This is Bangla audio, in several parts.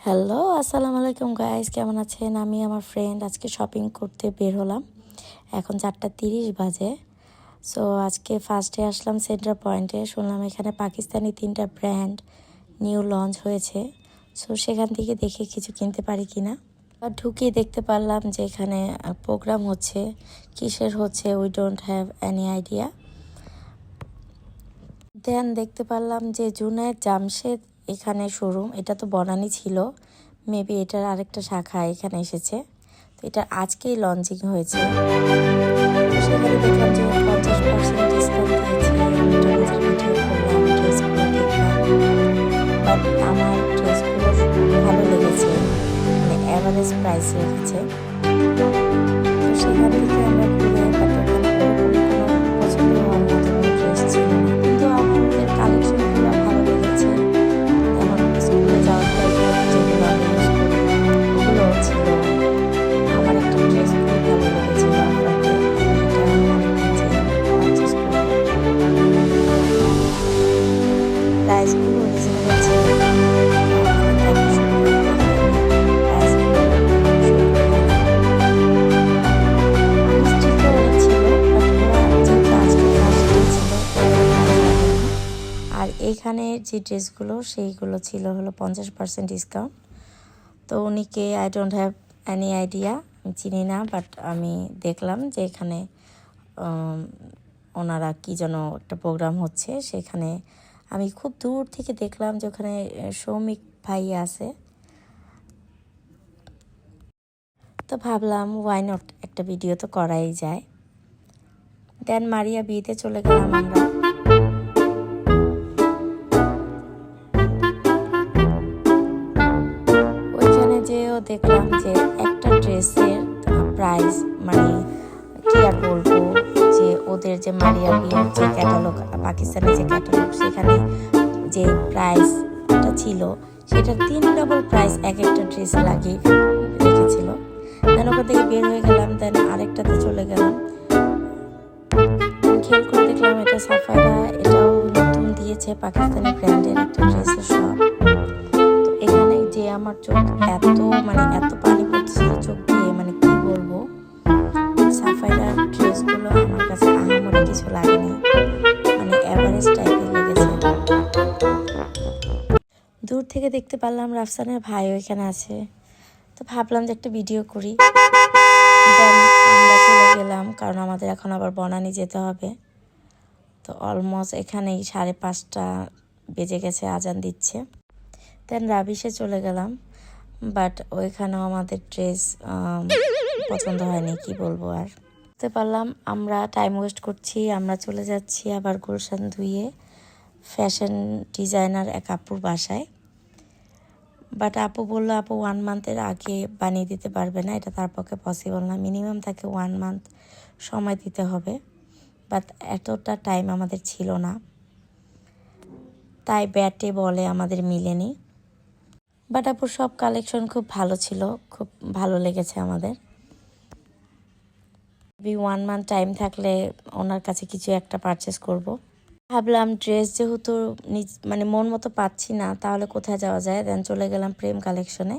হ্যালো, আসসালামু আলাইকুম গাইস, কেমন আছেন? আমি আমার ফ্রেন্ড আজকে শপিং করতে বের হলাম। এখন 4:30 বাজে। সো আজকে ফার্স্টে আসলাম সেন্টার পয়েন্টে। শুনলাম এখানে পাকিস্তানি 3টা ব্র্যান্ড নিউ লঞ্চ হয়েছে। সো সেখান থেকে দেখে কিছু কিনতে পারি কিনা। আর ঢুকে দেখতে পারলাম যে এখানে প্রোগ্রাম হচ্ছে। কিসের হচ্ছে we don't have any idea. Then দেখতে পারলাম যে জুনায়েদ জামশেদ এখানে শোরুম। এটা তো বনানী ছিল, মেবি এটার আরেকটা শাখা এখানে এসেছে। তো এটা আজকেই লঞ্চিং হয়েছে। সেখানে দেখলাম যে 50% ডিসকাউন্ট দিয়েছে। ভিডিও করলাম, ড্রেসগুলো দেখলাম। বাট আমার ড্রেসগুলো ভালো লেগেছে, মানে অ্যাভারেজ প্রাইস রেখেছে। তো সেখান থেকে আমরা ঘুরে পছন্দ হওয়ার মতো কোনো ড্রেস ছিল না, কিন্তু আমাদের কালেকশনগুলো ভালো লেগেছে। যেমন স্কুলে যাওয়ার টাইপের যেগুলো আমি ইউজ করি ওগুলো ছিল। আমার একটা ড্রেস খুব ভালো লেগেছিল, আপনাকে এটা পারচেস করবো। প্রাইসগুলো রিজনেবল ছিল। আর এইখানে যে ড্রেসগুলো সেইগুলো ছিল হলো 50% ডিসকাউন্ট। তো উনিকে I don't have any idea, আমি চিনি না, বাট আমি দেখলাম যে এখানে ওনারা কি যেন একটা প্রোগ্রাম হচ্ছে। সেখানে আমি খুব দূর থেকে দেখলাম যে ওখানে সৌমিক ভাই আছে। তো ভাবলাম ওয়াই নট, একটা ভিডিও তো করাই যায়। দেন মারিয়া বিয়েতে চলে গেলাম আমরা। দেখলাম যে একটা ড্রেসের প্রাইস, মানে কি আর বলবো, যে ওদের যে মারিয়া বিয়ের যে ক্যাটালগ, পাকিস্তানের যে ক্যাটালগ, সেখানে যে প্রাইসটা ছিল সেটার 3 ডবল প্রাইস এক একটা ড্রেসে লাগিয়ে রেখেছিল। দেন ওখান থেকে বের হয়ে গেলাম। দেন আরেকটাতে চলে গেলাম। খেয়াল করে দেখলাম এটা সাফাইরা, এটাও নতুন দিয়েছে, পাকিস্তানি ব্র্যান্ডের একটা ড্রেসের শপ। যে আমার চোখ এত পানি পড়ছিল চোখ দিয়ে, মানে কি বলবো। সাফাইরার ড্রেসগুলো আমার কাছে আহামরি কিছু লাগেনি, মানে অ্যাভারেজ টাইপের লেগেছে। দূর থেকে দেখতে পারলাম রাফসানের ভাইও এখানে আছে। তো ভাবলাম যে একটা ভিডিও করি। দেন আমরা চলে গেলাম, কারণ আমাদের এখন আবার বনানী যেতে হবে। তো অলমোস্ট এখানেই 5:30 বেজে গেছে, আজান দিচ্ছে। দেন রাবিশে চলে গেলাম, বাট ওইখানেও আমাদের ড্রেস পছন্দ হয়নি, কি বলবো। আর বুঝতে পারলাম আমরা টাইম ওয়েস্ট করছি। আমরা চলে যাচ্ছি আবার গুলশান ধুয়ে ফ্যাশন ডিজাইনার এক আপুর বাসায়। বাট আপু বললো আপু 1 মান্থের আগে বানিয়ে দিতে পারবে না, এটা তার পক্ষে পসিবল না। মিনিমাম তাকে 1 মান্থ সময় দিতে হবে। বাট এতটা টাইম আমাদের ছিল না, তাই ব্যাটে বলে আমাদের মিলেনি। বাট আপুর সব কালেকশন খুব ভালো ছিল, খুব ভালো লেগেছে আমাদের। 1 মান্থ টাইম থাকলে ওনার কাছে কিছু একটা পারচেস করব। ভাবলাম ড্রেস যেহেতু মানে মন মতো পাচ্ছি না, তাহলে কোথায় যাওয়া যায়। দেন চলে গেলাম প্রেম কালেকশনে।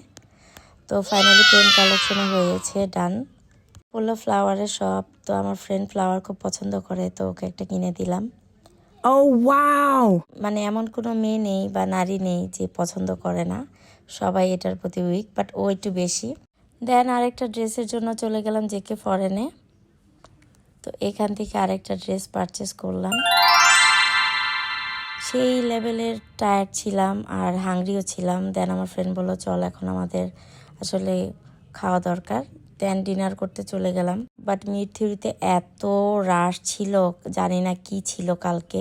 তো ফাইনালি প্রেম কালেকশনে হয়েছে ডান। বললো ফ্লাওয়ারের শপ, তো আমার ফ্রেন্ড ফ্লাওয়ার খুব পছন্দ করে, তো ওকে একটা কিনে দিলাম। মানে এমন কোনো মেয়ে নেই বা নারী নেই যে পছন্দ করে না, সবাই এটার প্রতি উইক, বাট ও একটু বেশি। দেন আরেকটা ড্রেসের জন্য চলে গেলাম জেকে ফরেনে। তো এখান থেকে আরেকটা ড্রেস পারচেস করলাম। সেই লেভেলের টায়ার্ড ছিলাম আর হাংরিও ছিলাম। দেন আমার ফ্রেন্ড বললো চল এখন আমাদের আসলে খাওয়া দরকার। দেন ডিনার করতে চলে গেলাম। বাট মিড থিওরিতে এত রাশ ছিল, জানি না কি ছিল কালকে,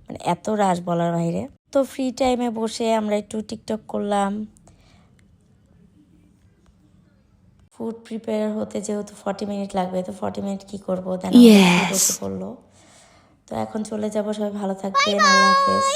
মানে এত রাশ বলার বাইরে। তো ফ্রি টাইমে বসে আমরা একটু টিকটক করলাম। ফুড প্রিপেয়ার হতে যেহেতু 40 মিনিট লাগবে, তো 40 মিনিট কি করবো, দেন বসে পড়লো। তো এখন চলে যাবো, সবাই ভালো থাকবেন, আল্লাহ হাফেজ।